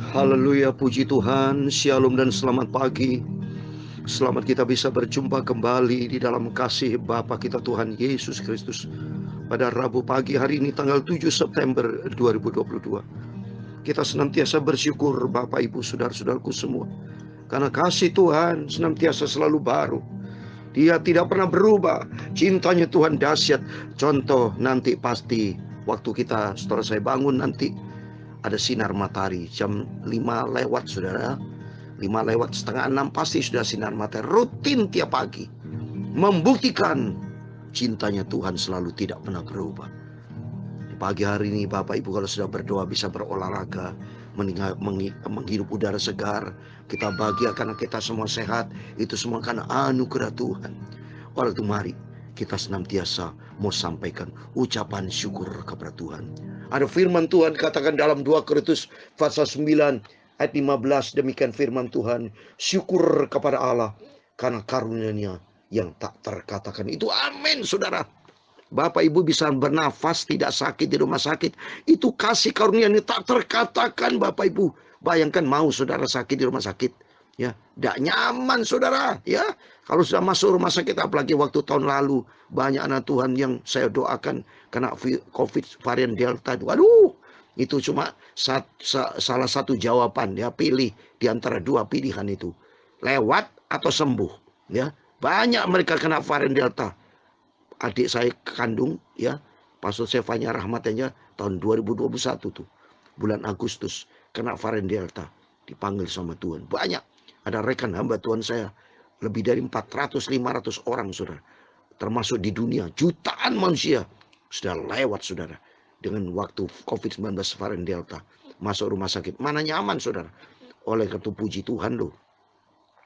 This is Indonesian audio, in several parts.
Haleluya, puji Tuhan, shalom dan selamat pagi. Selamat kita bisa berjumpa kembali di dalam kasih Bapa kita Tuhan Yesus Kristus pada Rabu pagi hari ini tanggal 7 September 2022. Kita senantiasa bersyukur Bapak Ibu Saudara-saudaraku semua, karena kasih Tuhan senantiasa selalu baru. Dia tidak pernah berubah. Cintanya Tuhan dahsyat. Contoh nanti pasti waktu kita setelah saya bangun nanti ada sinar matahari jam 5 lewat saudara. 5 lewat setengah 6 pasti sudah sinar matahari rutin tiap pagi, membuktikan cintanya Tuhan selalu tidak pernah berubah. Di pagi hari ini Bapak Ibu kalau sudah berdoa bisa berolahraga, menghirup udara segar, kita bahagia karena kita semua sehat, itu semua karena anugerah Tuhan. Oleh itu mari kita senantiasa mau sampaikan ucapan syukur kepada Tuhan. Ada firman Tuhan katakan dalam 2 Korintus pasal 9 ayat 15, demikian firman Tuhan, syukur kepada Allah karena karunia-Nya yang tak terkatakan. Itu amin saudara. Bapak Ibu bisa bernafas tidak sakit di rumah sakit, itu kasih karunia-Nya tak terkatakan Bapak Ibu. Bayangkan mau saudara sakit di rumah sakit, ya, tidak nyaman saudara, ya. Kalau sudah masuk rumah sakit, apalagi waktu tahun lalu, banyak anak Tuhan yang saya doakan kena COVID varian Delta. Waduh, itu cuma salah satu jawaban, ya, pilih di antara dua pilihan itu, lewat atau sembuh, ya. Banyak mereka kena varian Delta. Adik saya kandung, ya, Pastor Sefanya Rahmatnya tahun 2021 tuh, bulan Agustus kena varian Delta, dipanggil sama Tuhan. Banyak, ada rekan hamba Tuhan saya, lebih dari 400-500 orang saudara, termasuk di dunia, jutaan manusia sudah lewat saudara, dengan waktu COVID-19 varian Delta, masuk rumah sakit. Mana nyaman saudara. Oleh karena itu puji Tuhan loh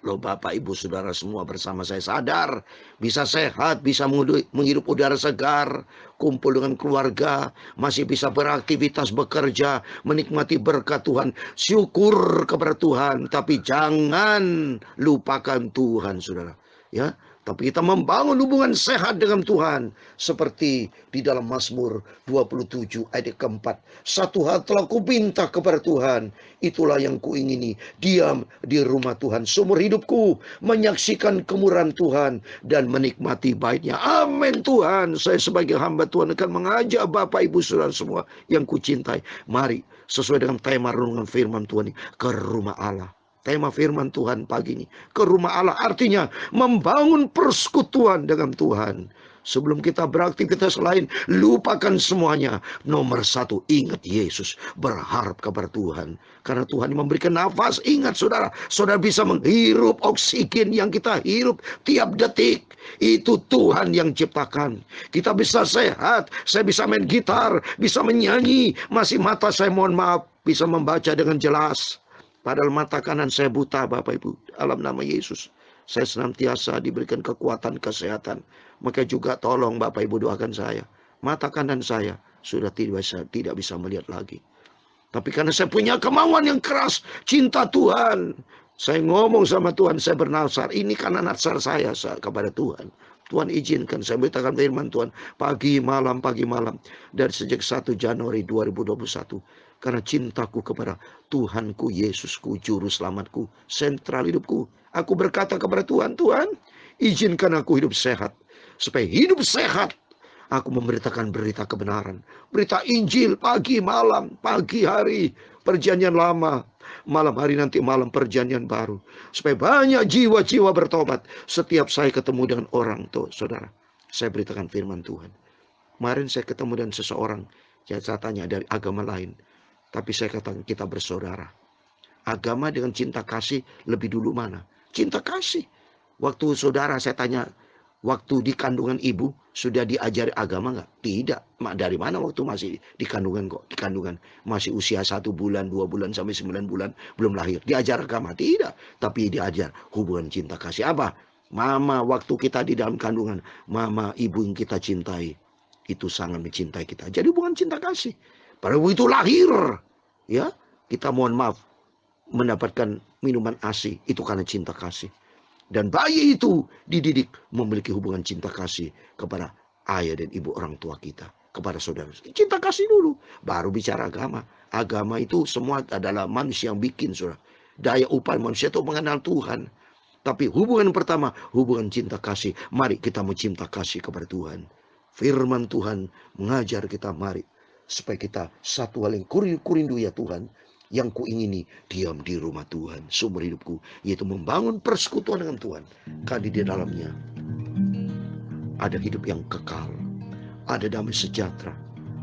Bapak Ibu Saudara semua bersama saya sadar bisa sehat, bisa menghirup udara segar, kumpul dengan keluarga, masih bisa beraktivitas, bekerja, menikmati berkat Tuhan. Syukur kepada Tuhan, tapi jangan lupakan Tuhan saudara, ya. Tapi kita membangun hubungan sehat dengan Tuhan. Seperti di dalam Mazmur 27 ayat keempat. Satu hal telah kupinta kepada Tuhan, itulah yang kuingini, diam di rumah Tuhan seumur hidupku, menyaksikan kemurahan Tuhan dan menikmati baitnya. Amin Tuhan. Saya sebagai hamba Tuhan akan mengajak Bapak Ibu Saudara semua yang kucintai, mari sesuai dengan tema renungan firman Tuhan ini, ke rumah Allah. Tema firman Tuhan pagi ini, ke rumah Allah, artinya membangun persekutuan dengan Tuhan. Sebelum kita beraktivitas lain, lupakan semuanya. Nomor satu, ingat Yesus, berharap kepada Tuhan. Karena Tuhan memberikan nafas. Ingat saudara, saudara bisa menghirup oksigen yang kita hirup tiap detik. Itu Tuhan yang ciptakan. Kita bisa sehat, saya bisa main gitar, bisa menyanyi, masih mata saya mohon maaf bisa membaca dengan jelas. Padahal mata kanan saya buta Bapak Ibu. Dalam nama Yesus, saya senantiasa diberikan kekuatan, kesehatan. Maka juga tolong Bapak Ibu doakan saya. Mata kanan saya sudah tidak bisa melihat lagi. Tapi karena saya punya kemauan yang keras, cinta Tuhan, saya ngomong sama Tuhan, saya bernasar. Ini karena nasar saya kepada Tuhan. Tuhan izinkan saya beritakan firman Tuhan pagi malam. Dari sejak 1 Januari 2021. Karena cintaku kepada Tuhanku, Yesusku, Juru Selamatku, sentral hidupku. Aku berkata kepada Tuhan, Tuhan, izinkan aku hidup sehat. Supaya hidup sehat, aku memberitakan berita kebenaran. Berita Injil pagi malam, pagi hari, perjanjian lama. Malam hari nanti malam perjanjian baru. Supaya banyak jiwa-jiwa bertobat. Setiap saya ketemu dengan orang tuh, saudara, saya beritakan firman Tuhan. Kemarin saya ketemu dengan seseorang, saya tanya dari agama lain. Tapi saya katakan kita bersaudara. Agama dengan cinta kasih lebih dulu mana? Cinta kasih. Waktu saudara saya tanya, waktu di kandungan ibu sudah diajari agama nggak? Tidak. Dari mana waktu masih di kandungan kok? Di kandungan masih usia 1 bulan, 2 bulan sampai 9 bulan belum lahir. Diajar agama? Tidak. Tapi diajar hubungan cinta kasih. Apa? Mama waktu kita di dalam kandungan, mama ibu yang kita cintai itu sangat mencintai kita. Jadi hubungan cinta kasih. Pada waktu itu lahir, ya, kita mohon maaf mendapatkan minuman ASI itu karena cinta kasih. Dan bayi itu dididik memiliki hubungan cinta kasih kepada ayah dan ibu orang tua kita, kepada saudara. Cinta kasih dulu, baru bicara agama. Agama itu semua adalah manusia yang bikin, saudara. Daya upaya manusia itu mengenal Tuhan. Tapi hubungan pertama, hubungan cinta kasih. Mari kita mau cinta kasih kepada Tuhan. Firman Tuhan mengajar kita, mari. Supaya kita satu hal yang kurindu ya Tuhan. Yang kuingini, diam di rumah Tuhan seumur hidupku. Yaitu membangun persekutuan dengan Tuhan. Karena di dalamnya ada hidup yang kekal. Ada damai sejahtera.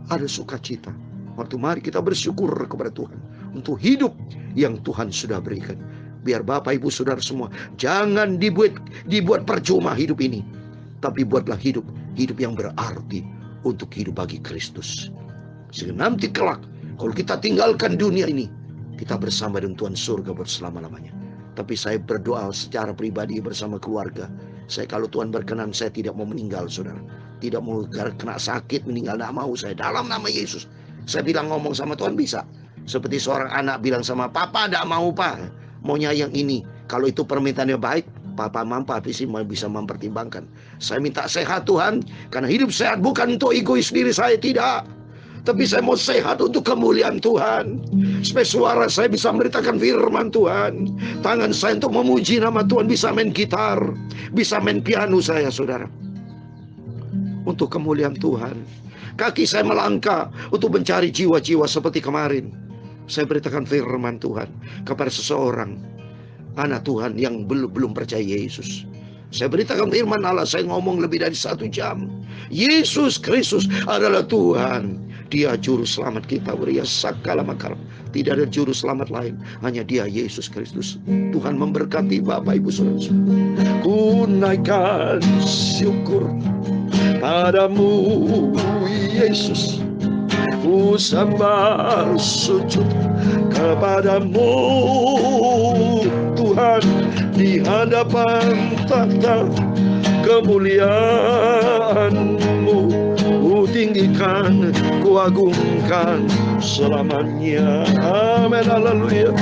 Ada sukacita. Waktu mari kita bersyukur kepada Tuhan untuk hidup yang Tuhan sudah berikan. Biar Bapak Ibu Saudara semua jangan dibuat percuma hidup ini, tapi buatlah hidup yang berarti untuk hidup bagi Kristus. Sehingga nanti kelak kalau kita tinggalkan dunia ini, kita bersama dengan Tuhan surga berselama-lamanya. Tapi saya berdoa secara pribadi bersama keluarga. Saya kalau Tuhan berkenan, saya tidak mau meninggal, saudara. Tidak mau kena sakit meninggal, tidak mau saya. Dalam nama Yesus. Saya bilang ngomong sama Tuhan bisa. Seperti seorang anak bilang sama Papa, tidak mau Pak, maunya yang ini. Kalau itu permintaannya baik, Papa mampu, tapi sih bisa mempertimbangkan. Saya minta sehat Tuhan, karena hidup sehat bukan untuk egois diri saya, tidak. Tapi saya mau sehat untuk kemuliaan Tuhan. Supaya suara saya bisa memberitakan firman Tuhan. Tangan saya untuk memuji nama Tuhan, bisa main gitar, bisa main piano saya, saudara. Untuk kemuliaan Tuhan. Kaki saya melangkah untuk mencari jiwa-jiwa seperti kemarin. Saya beritakan firman Tuhan kepada seseorang anak Tuhan yang belum percaya Yesus. Saya beritakan firman Allah, saya ngomong lebih dari 1 jam. Yesus Kristus adalah Tuhan. Dia juru selamat kita, Dia sakala makar. Tidak ada juru selamat lain, hanya Dia Yesus Kristus. Tuhan memberkati Bapak Ibu Saudara. Ku naikkan syukur padamu Yesus, ku sembah sujud kepadamu Tuhan, di hadapan tahta kemuliaan-Mu. Ku tinggikan, ku agungkan selamanya. Amin, haleluya.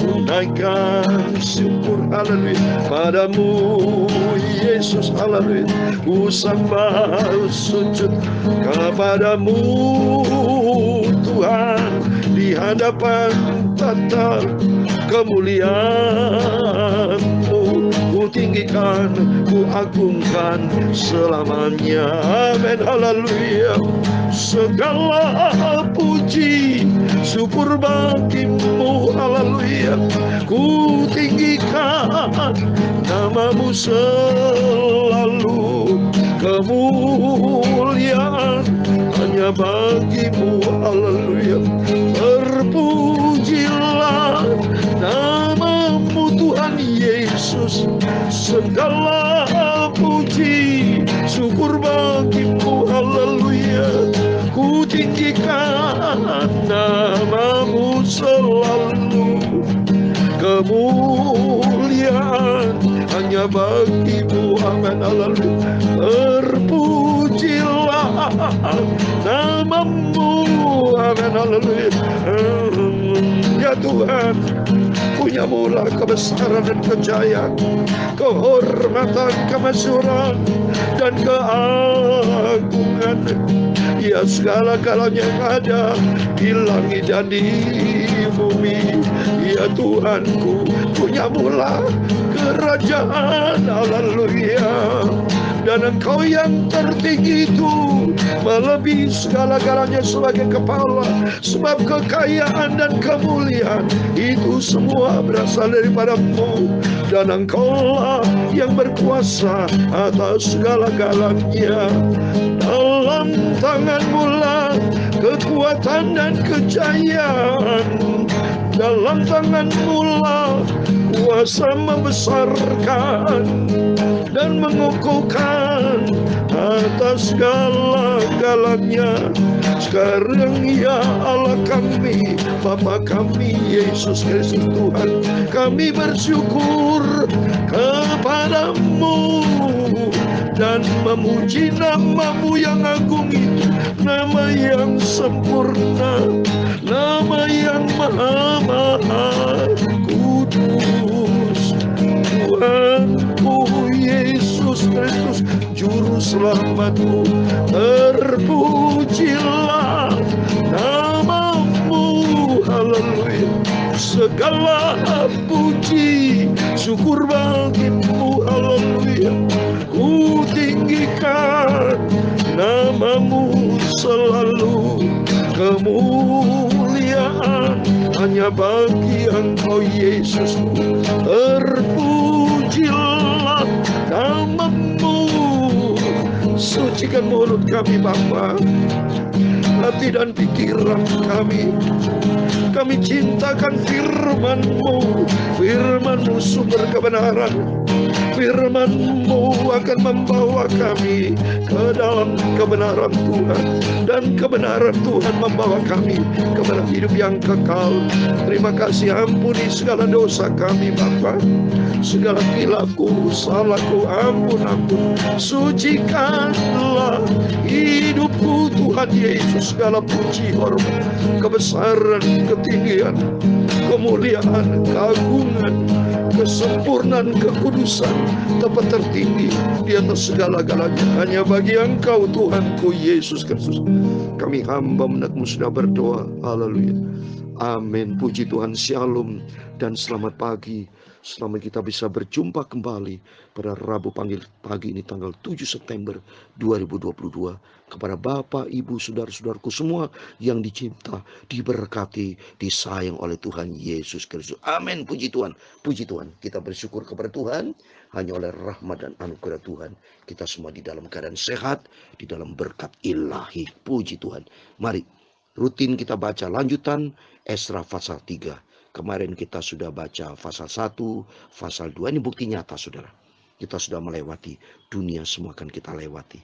Ku naikkan syukur, haleluya, padamu Yesus, haleluya. Ku sembah sujud kepadamu Tuhan, di hadapan tahta kemuliaan-Mu. Ku tinggikan, ku agungkan selamanya. Amin, haleluya. Segala puji syukur bagimu, haleluya. Ku tinggikan nama-Mu selalu. Kemuliaan hanya bagimu, haleluya. Terpujilah nama-Mu Tuhan Yesus. Segala puji syukur bagimu, haleluya. Ku tinggikan nama-Mu selalu. Kemuliaan hanya bagimu, amin, haleluya. Terpujilah nama-Mu, amin, haleluya. Ya Tuhan, punya mula kebesaran dan kejayaan, kehormatan, kemasyuran, dan keagungan. Ya segala-galanya yang ada di langit dan di bumi. Ya Tuhanku, punya mula kerajaan, haleluya. Dan Engkau yang tertinggi itu melebihi segala-galanya sebagai kepala. Sebab kekayaan dan kemuliaan itu semua berasal daripada-Mu. Dan Engkaulah yang berkuasa atas segala-galanya. Dalam tangan-Mu lah kekuatan dan kejayaan. Dalam tangan-Mu lah kuasa membesarkan dan mengukuhkan atas segala-galanya. Sekarang ya Allah kami, Bapa kami Yesus Kristus Tuhan, kami bersyukur kepadamu dan memuji nama-Mu yang agung itu, nama yang sempurna, nama yang maha kudus. Tuhanku Yesus Kristus, Juru Selamatku, terpujilah nama-Mu, segala puji syukur bagimu, haleluya. Ku tinggikan namamu selalu, kemuliaan hanya bagi Engkau Yesus. Terpujilah namamu. Sucikan mulut kami Bapa, hati dan pikiran kami. Kami cintakan firman-Mu. Firman-Mu sumber kebenaran. Firman-Mu akan membawa kami ke dalam kebenaran Tuhan, dan kebenaran Tuhan membawa kami kepada hidup yang kekal. Terima kasih, ampuni segala dosa kami Bapa, segala kilafku, salahku, ampun. Sucikanlah hidupku Tuhan Yesus. Segala puji, hormat, kebesaran, ketinggian, kemuliaan, keagungan, kesempurnaan, kekudusan, tempat tertinggi di atas segala-galanya hanya bagi Engkau Tuhanku Yesus Kristus. Kami hamba menatmu sudah berdoa. Haleluya. Amin. Puji Tuhan. Shalom dan selamat pagi. Selamat kita bisa berjumpa kembali pada Rabu pagi ini tanggal 7 September 2022. Kepada Bapak, Ibu, saudara-saudaraku semua yang dicinta, diberkati, disayang oleh Tuhan Yesus Kristus. Amin. Puji Tuhan. Puji Tuhan. Kita bersyukur kepada Tuhan. Hanya oleh rahmat dan anugerah Tuhan kita semua di dalam keadaan sehat, di dalam berkat ilahi. Puji Tuhan. Mari rutin kita baca lanjutan Esra pasal 3. Kemarin kita sudah baca pasal 1, pasal 2. Ini bukti nyata saudara. Kita sudah melewati, dunia semua akan kita lewati.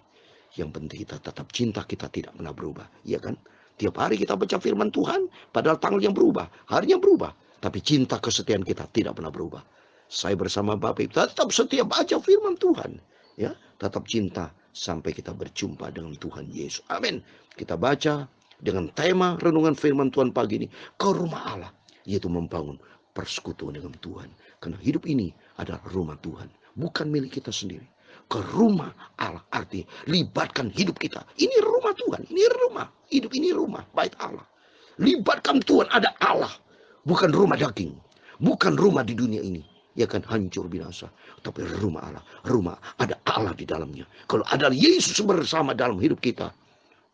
Yang penting kita tetap cinta kita tidak pernah berubah. Iya kan? Tiap hari kita baca firman Tuhan, padahal tanggal yang berubah, harinya berubah. Tapi cinta kesetiaan kita tidak pernah berubah. Saya bersama Bapak Ibu tetap setia baca firman Tuhan. Ya, tetap cinta sampai kita berjumpa dengan Tuhan Yesus. Amin. Kita baca dengan tema renungan firman Tuhan pagi ini, ke rumah Allah. Yaitu membangun persekutuan dengan Tuhan. Karena hidup ini adalah rumah Tuhan, bukan milik kita sendiri. Ke rumah Allah artinya libatkan hidup kita. Ini rumah Tuhan, ini rumah. Hidup ini rumah, bait Allah. Libatkan Tuhan, ada Allah. Bukan rumah daging, bukan rumah di dunia ini. Ya kan hancur binasa. Tapi rumah Allah, rumah ada Allah di dalamnya. Kalau ada Yesus bersama dalam hidup kita,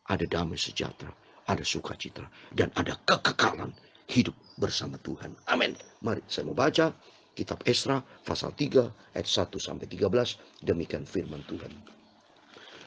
ada damai sejahtera, ada sukacita, dan ada kekekalan hidup bersama Tuhan. Amin. Mari saya mau baca kitab Esra pasal 3 ayat 1 sampai 13. Demikian firman Tuhan.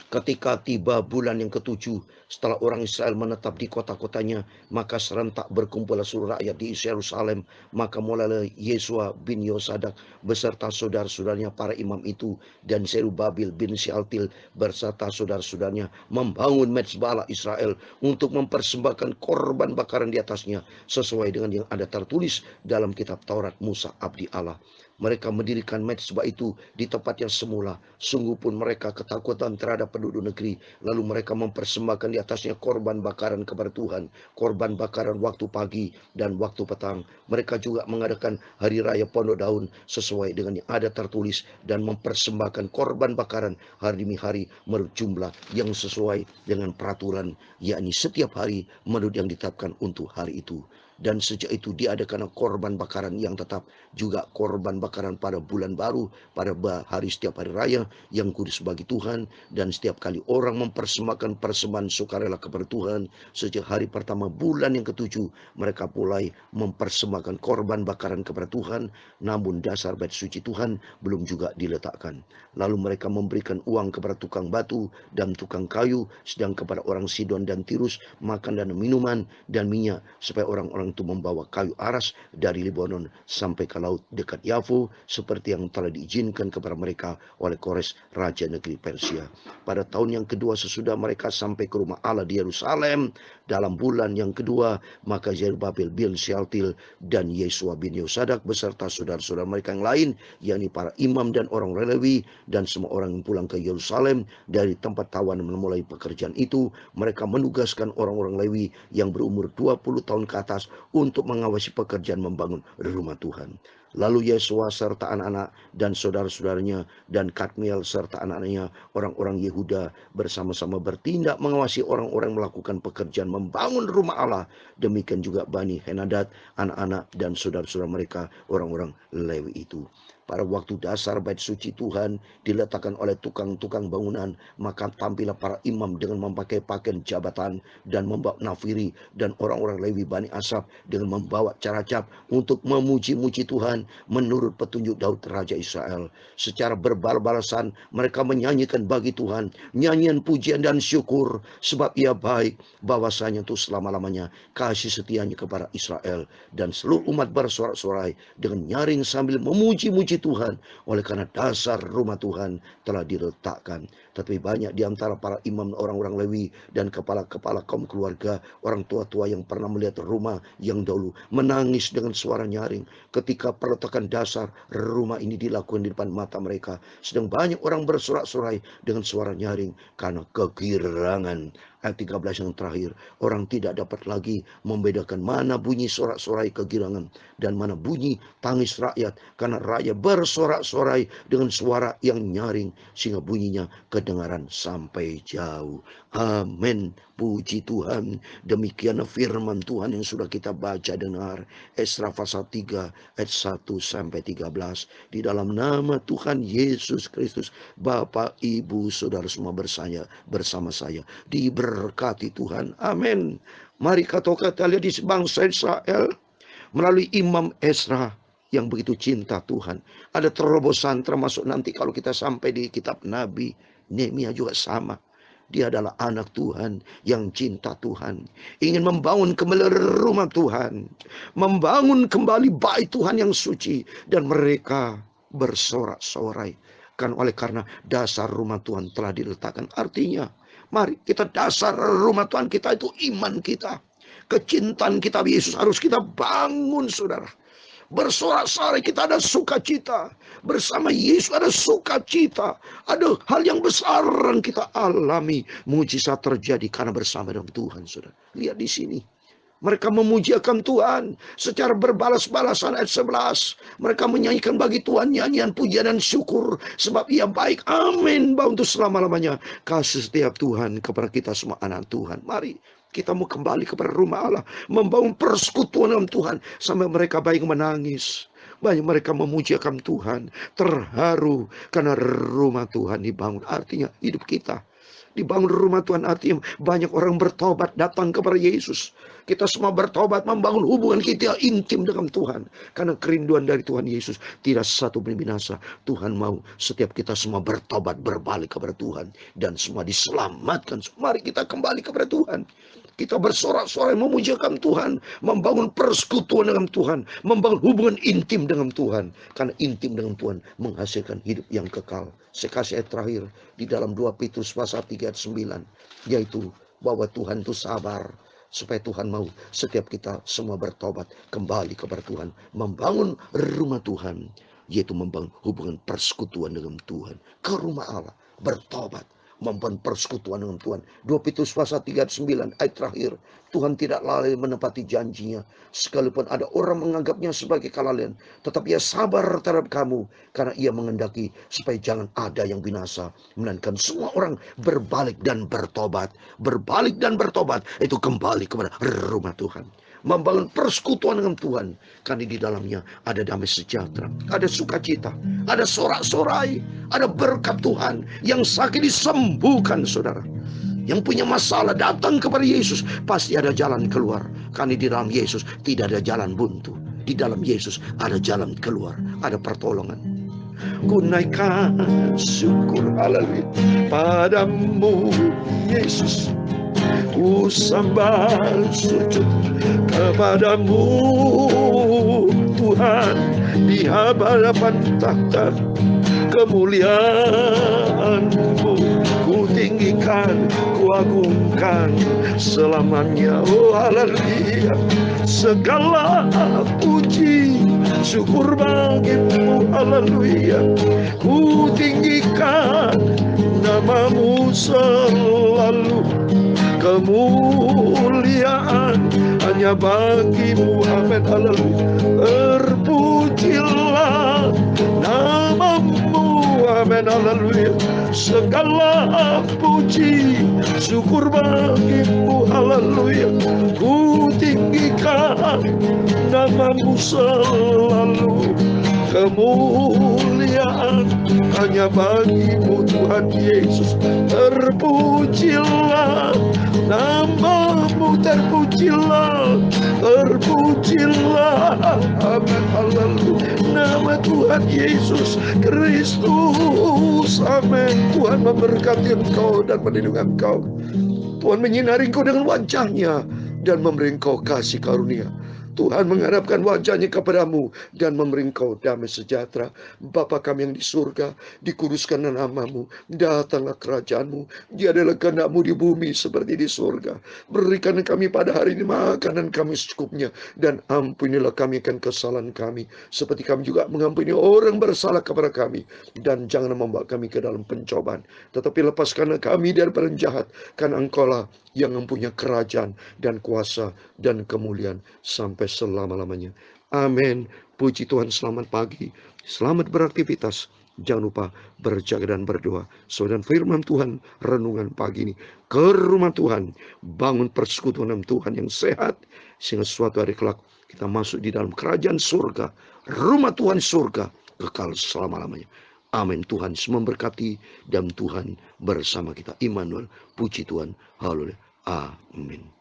Ketika tiba bulan yang ke-7 setelah orang Israel menetap di kota-kotanya, maka serentak berkumpullah seluruh rakyat di Yerusalem. Maka mulailah Yesua bin Yosadak beserta saudara-saudaranya para imam itu, dan Zerubabel bin Shealtiel beserta saudara-saudaranya membangun mezbah Israel untuk mempersembahkan korban bakaran di atasnya sesuai dengan yang ada tertulis dalam kitab Taurat Musa abdi Allah. Mereka mendirikan mezbah itu di tempat yang semula. Sungguh pun mereka ketakutan terhadap penduduk negeri. Lalu mereka mempersembahkan di atasnya korban bakaran kepada Tuhan. Korban bakaran waktu pagi dan waktu petang. Mereka juga mengadakan hari raya pondok daun sesuai dengan yang ada tertulis. Dan mempersembahkan korban bakaran hari demi hari menurut jumlah yang sesuai dengan peraturan. Yakni setiap hari menurut yang ditetapkan untuk hari itu. Dan sejak itu diadakan korban bakaran yang tetap, juga korban bakaran pada bulan baru, pada hari setiap hari raya yang kudus bagi Tuhan. Dan setiap kali orang mempersembahkan persembahan sukarela kepada Tuhan, sejak hari pertama bulan yang ke-7 mereka mulai mempersembahkan korban bakaran kepada Tuhan. Namun dasar bait suci Tuhan belum juga diletakkan. Lalu mereka memberikan uang kepada tukang batu dan tukang kayu, sedang kepada orang Sidon dan Tirus makan dan minuman dan minyak, supaya orang-orang itu membawa kayu aras dari Lebanon sampai ke laut dekat Yafo, seperti yang telah diizinkan kepada mereka oleh Kores, raja negeri Persia. Pada tahun yang kedua sesudah mereka sampai ke rumah Allah di Yerusalem, dalam bulan yang kedua, maka Zerubabel bin Shealtiel dan Yesua bin Yosadak beserta saudara-saudara mereka yang lain, yakni para imam dan orang Lewi, dan semua orang yang pulang ke Yerusalem dari tempat tawan memulai pekerjaan itu. Mereka menugaskan orang-orang Lewi yang berumur 20 tahun ke atas untuk mengawasi pekerjaan membangun rumah Tuhan. Lalu Yesua serta anak-anak dan saudara-saudaranya dan Kadmiel serta anak-anaknya, orang-orang Yehuda, bersama-sama bertindak mengawasi orang-orang melakukan pekerjaan membangun rumah Allah. Demikian juga Bani Henadad, anak-anak dan saudara-saudara mereka, orang-orang Lewi itu. Pada waktu dasar bait suci Tuhan diletakkan oleh tukang-tukang bangunan, maka tampillah para imam dengan memakai pakaian jabatan dan membawa nafiri, dan orang-orang Lewi Bani Asaf dengan membawa caracap untuk memuji-muji Tuhan menurut petunjuk Daud Raja Israel. Secara berbal-balasan mereka menyanyikan bagi Tuhan nyanyian pujian dan syukur, sebab Ia baik, bahwasanya untuk selama-lamanya kasih setianya kepada Israel. Dan seluruh umat bersorak-sorai dengan nyaring sambil memuji-muji Tuhan, oleh karena dasar rumah Tuhan telah diletakkan. Tapi banyak di antara para imam, orang-orang Lewi, dan kepala-kepala kaum keluarga, orang tua-tua yang pernah melihat rumah yang dahulu, menangis dengan suara nyaring ketika peletakan dasar rumah ini dilakukan di depan mata mereka. Sedang banyak orang bersorak-sorai dengan suara nyaring karena kegirangan. Ayat 13 yang terakhir, orang tidak dapat lagi membedakan mana bunyi sorak-sorai kegirangan dan mana bunyi tangis rakyat, karena rakyat bersorak-sorai dengan suara yang nyaring sehingga bunyinya kedengaran sampai jauh. Amin. Puji Tuhan. Demikian firman Tuhan yang sudah kita baca dengar. Esra pasal 3 ayat 1 sampai 13. Di dalam nama Tuhan Yesus Kristus, Bapak, Ibu, Saudara semua bersama saya diberkati Tuhan. Amin. Mari kita lihat di bangsa Israel melalui Imam Esra yang begitu cinta Tuhan. Ada terobosan, termasuk nanti kalau kita sampai di kitab Nabi Nehemia juga sama. Dia adalah anak Tuhan yang cinta Tuhan, ingin membangun kembali rumah Tuhan, membangun kembali bait Tuhan yang suci, dan mereka bersorak-sorai kan oleh karena dasar rumah Tuhan telah diletakkan. Artinya, mari kita dasar rumah Tuhan kita itu iman kita, kecintaan kita Yesus harus kita bangun, saudara. Bersorak-sorai, kita ada sukacita. Bersama Yesus ada sukacita. Ada hal yang besar yang kita alami. Mujizat terjadi karena bersama dengan Tuhan, saudara. Lihat di sini. Mereka memujiakan Tuhan secara berbalas-balasan. Ayat 11. Mereka menyanyikan bagi Tuhan nyanyian pujian dan syukur, sebab Ia baik. Amin. Bahwa untuk selama-lamanya kasih setiap Tuhan kepada kita semua anak Tuhan. Mari kita mau kembali kepada rumah Allah, membangun persekutuan dengan Tuhan, sampai mereka baik menangis. Banyak mereka memujiakan Tuhan, terharu karena rumah Tuhan dibangun. Artinya hidup kita dibangun rumah Tuhan, artinya banyak orang bertobat, datang kepada Yesus. Kita semua bertobat, membangun hubungan kita intim dengan Tuhan. Karena kerinduan dari Tuhan Yesus tidak satu pun binasa. Tuhan mau setiap kita semua bertobat, berbalik kepada Tuhan, dan semua diselamatkan. Mari kita kembali kepada Tuhan. Kita bersorak-sorai memujiakan Tuhan, membangun persekutuan dengan Tuhan, membangun hubungan intim dengan Tuhan. Karena intim dengan Tuhan menghasilkan hidup yang kekal. Saya kasih ayat terakhir di dalam 2 Petrus pasal 3 ayat 9, yaitu bahwa Tuhan itu sabar, supaya Tuhan mau setiap kita semua bertobat, kembali kepada Tuhan, membangun rumah Tuhan, yaitu membangun hubungan persekutuan dengan Tuhan, ke rumah Allah, bertobat, membangun persekutuan dengan Tuhan. 2 Petrus pasal 3 ayat 9 ayat terakhir, Tuhan tidak lalai menepati janjinya, sekalipun ada orang menganggapnya sebagai kelalaian, tetap Ia sabar terhadap kamu, karena Ia mengendaki supaya jangan ada yang binasa, melainkan semua orang berbalik dan bertobat. Berbalik dan bertobat itu kembali kepada rumah Tuhan, membangun persekutuan dengan Tuhan, karena di dalamnya ada damai sejahtera, ada sukacita, ada sorak-sorai, ada berkat Tuhan. Yang sakit disembuhkan, saudara. Yang punya masalah datang kepada Yesus, pasti ada jalan keluar. Karena di dalam Yesus tidak ada jalan buntu. Di dalam Yesus ada jalan keluar, ada pertolongan. Ku naikkan syukur haleluya padamu Yesus, ku sembah sujud kepadamu Tuhan, di hadapan takhta kemuliaan-Mu, ku tinggikan, ku agungkan selamanya. Oh haleluya, segala puji syukur bagimu, haleluya. Ku tinggikan nama-Mu selalu, kemuliaan hanya bagi-Mu, amin, haleluya. Terpujilah namamu. Amin, haleluya. Segala puji syukur bagimu, haleluya. Ku tinggikan namamu selalu. Kemuliaan hanya bagimu Tuhan Yesus. Terpujilah namamu, terpujilah, terpujilah. Amin, haleluya. Nama Tuhan Yesus Kristus. Amin. Tuhan memberkati engkau dan melindungi engkau. Tuhan menyinari engkau dengan wajah-Nya dan memberi engkau kasih karunia. Tuhan menghadapkan wajahnya kepadamu dan memberi engkau damai sejahtera. Bapa kami yang di surga, dikuduskanlah namamu, datanglah kerajaanmu, jadilah kehendakmu di bumi seperti di surga. Berikan kami pada hari ini makanan kami secukupnya, dan ampunilah kami akan kesalahan kami, seperti kami juga mengampuni orang bersalah kepada kami. Dan jangan membawa kami ke dalam pencobaan, tetapi lepaskanlah kami dari orang jahat, karena engkaulah yang mempunyai kerajaan dan kuasa dan kemuliaan sampai selama-lamanya. Amin. Puji Tuhan, selamat pagi, selamat beraktivitas. Jangan lupa berjaga dan berdoa. Saudara, firman Tuhan renungan pagi ini, ke rumah Tuhan, bangun persekutuan dengan Tuhan yang sehat, sehingga suatu hari kelak kita masuk di dalam kerajaan surga, rumah Tuhan surga, kekal selama-lamanya. Amin. Tuhan memberkati dan Tuhan bersama kita. Immanuel, puji Tuhan. Haleluya. Amin.